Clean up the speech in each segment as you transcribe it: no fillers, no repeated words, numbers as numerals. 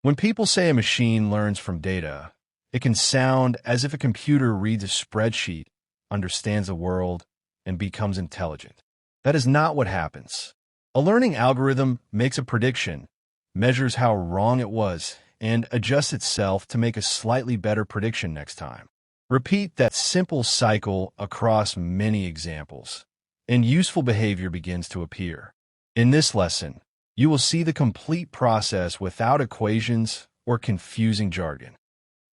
When people say a machine learns from data, it can sound as if a computer reads a spreadsheet, understands the world, and becomes intelligent. That is not what happens. A learning algorithm makes a prediction, measures how wrong it was, and adjusts itself to make a slightly better prediction next time. Repeat that simple cycle across many examples, and useful behavior begins to appear. In this lesson, you will see the complete process without equations or confusing jargon.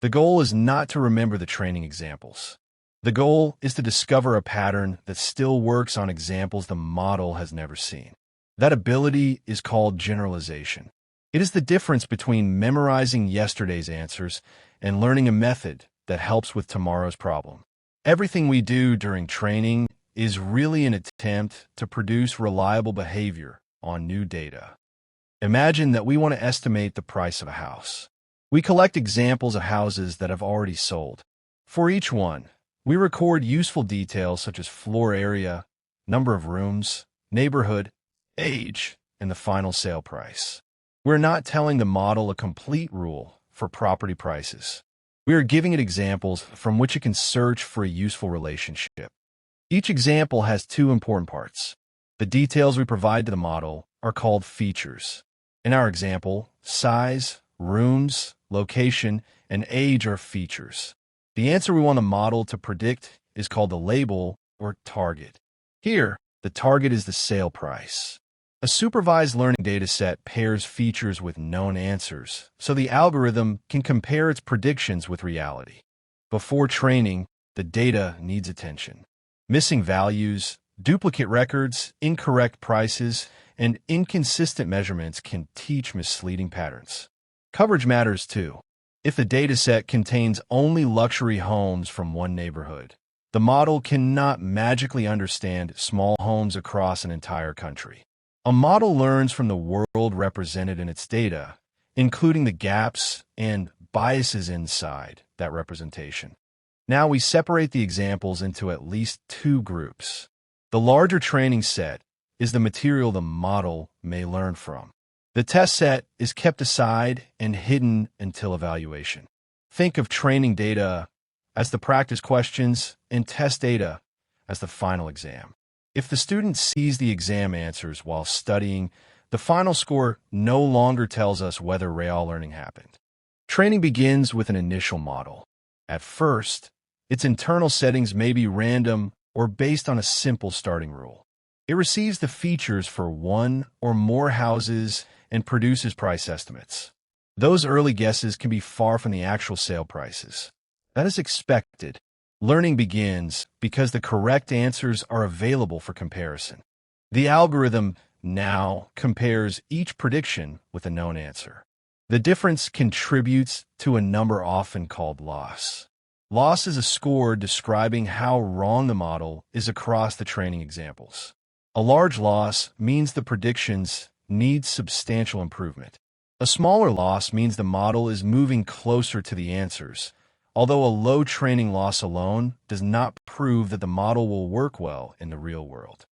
The goal is not to remember the training examples. The goal is to discover a pattern that still works on examples the model has never seen. That ability is called generalization. It is the difference between memorizing yesterday's answers and learning a method that helps with tomorrow's problem. Everything we do during training is really an attempt to produce reliable behavior on new data. Imagine that we want to estimate the price of a house. We collect examples of houses that have already sold. For each one, we record useful details such as floor area, number of rooms, neighborhood, age, and the final sale price. We're not telling the model a complete rule for property prices. We are giving it examples from which it can search for a useful relationship. Each example has two important parts. The details we provide to the model are called features. In our example, size, rooms, location, and age are features. The answer we want the model to predict is called the label or target. Here, the target is the sale price. A supervised learning dataset pairs features with known answers, so the algorithm can compare its predictions with reality. Before training, the data needs attention. Missing values, duplicate records, incorrect prices, and inconsistent measurements can teach misleading patterns. Coverage matters too. If the dataset contains only luxury homes from one neighborhood, the model cannot magically understand small homes across an entire country. A model learns from the world represented in its data, including the gaps and biases inside that representation. Now we separate the examples into at least two groups. The larger training set is the material the model may learn from. The test set is kept aside and hidden until evaluation. Think of training data as the practice questions and test data as the final exam. If the student sees the exam answers while studying, the final score no longer tells us whether real learning happened. Training begins with an initial model. At first, its internal settings may be random or based on a simple starting rule. It receives the features for one or more houses and produces price estimates. Those early guesses can be far from the actual sale prices. That is expected. Learning begins because the correct answers are available for comparison. The algorithm now compares each prediction with a known answer. The difference contributes to a number often called loss. Loss is a score describing how wrong the model is across the training examples. A large loss means the predictions need substantial improvement. A smaller loss means the model is moving closer to the answers, although a low training loss alone does not prove that the model will work well in the real world.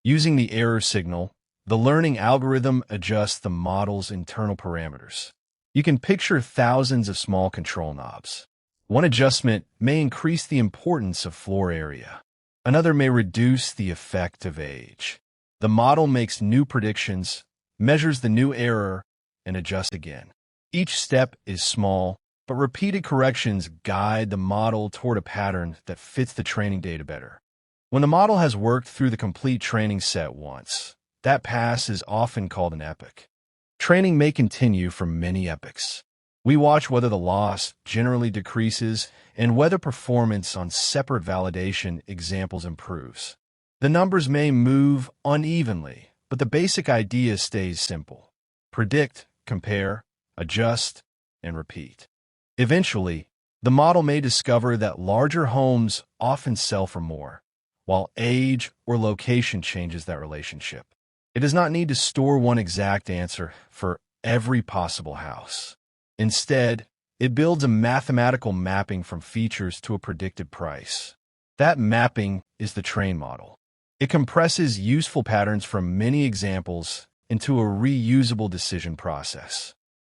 Using the error signal, the learning algorithm adjusts the model's internal parameters. You can picture thousands of small control knobs. One adjustment may increase the importance of floor area. Another may reduce the effect of age. The model makes new predictions, measures the new error, and adjusts again. Each step is small, but repeated corrections guide the model toward a pattern that fits the training data better. When the model has worked through the complete training set once, that pass is often called an epoch. Training may continue for many epochs. We watch whether the loss generally decreases and whether performance on separate validation examples improves. The numbers may move unevenly, but the basic idea stays simple. Predict, compare, adjust, and repeat. Eventually, the model may discover that larger homes often sell for more, while age or location changes that relationship. It does not need to store one exact answer for every possible house. Instead, it builds a mathematical mapping from features to a predicted price. That mapping is the train model. It compresses useful patterns from many examples into a reusable decision process.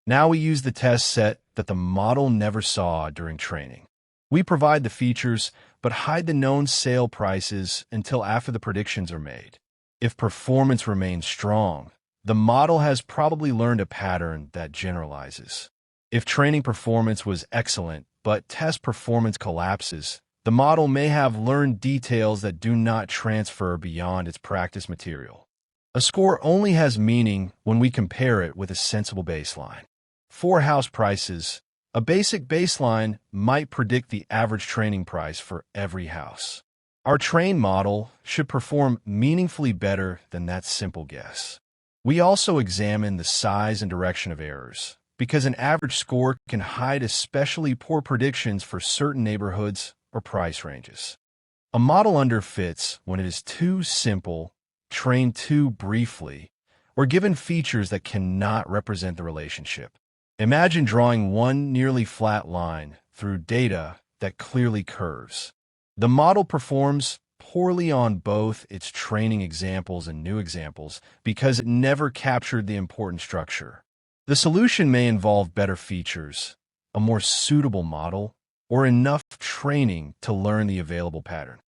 Now we use the test set that the model never saw during training. We provide the features, but hide the known sale prices until after the predictions are made. If performance remains strong, the model has probably learned a pattern that generalizes. If training performance was excellent, but test performance collapses, the model may have learned details that do not transfer beyond its practice material. A score only has meaning when we compare it with a sensible baseline. For house prices, a basic baseline might predict the average training price for every house. Our trained model should perform meaningfully better than that simple guess. We also examine the size and direction of errors, because an average score can hide especially poor predictions for certain neighborhoods or price ranges. A model underfits when it is too simple, trained too briefly, or given features that cannot represent the relationship. Imagine drawing one nearly flat line through data that clearly curves. The model performs poorly on both its training examples and new examples because it never captured the important structure. The solution may involve better features, a more suitable model, or enough training to learn the available pattern.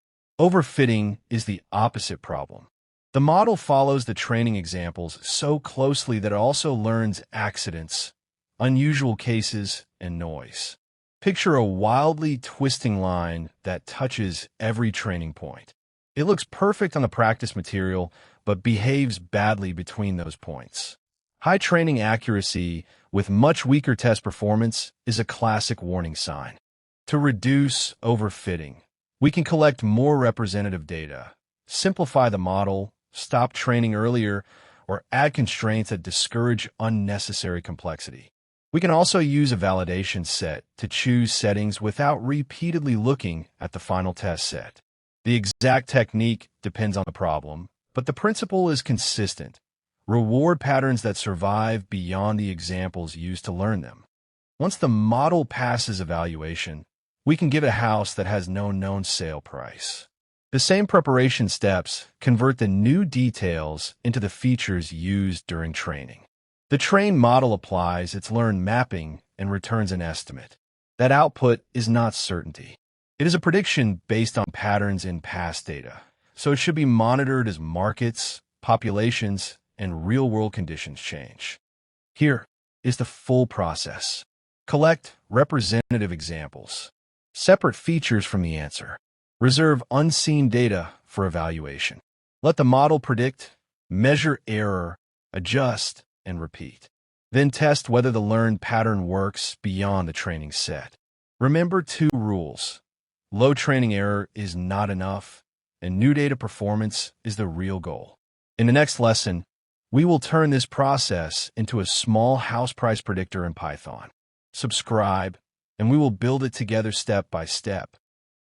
Overfitting is the opposite problem. The model follows the training examples so closely that it also learns accidents, unusual cases, and noise. Picture a wildly twisting line that touches every training point. It looks perfect on the practice material, but behaves badly between those points. High training accuracy with much weaker test performance is a classic warning sign. To reduce overfitting, we can collect more representative data, simplify the model, stop training earlier, or add constraints that discourage unnecessary complexity. We can also use a validation set to choose settings without repeatedly looking at the final test set. The exact technique depends on the problem, but the principle is consistent. Reward patterns that survive beyond the examples used to learn them. Once the model passes evaluation, we can give it a house that has no known sale price. The same preparation steps convert the new details into the features used during training. The trained model applies its learned mapping and returns an estimate. That output is not certainty. It is a prediction based on patterns in past data, so it should be monitored as markets, populations, and real-world conditions change. Here is the full process. Collect representative examples. Separate features from the answer. Reserve unseen data for evaluation. Let the model predict, measure error, adjust, and repeat. Then test whether the learned pattern works beyond the training set. Remember 2 rules. Low training error is not enough, and new data performance is the real goal. In the next lesson, we will turn this process into a small house price predictor in Python. Subscribe, and we will build it together step by step.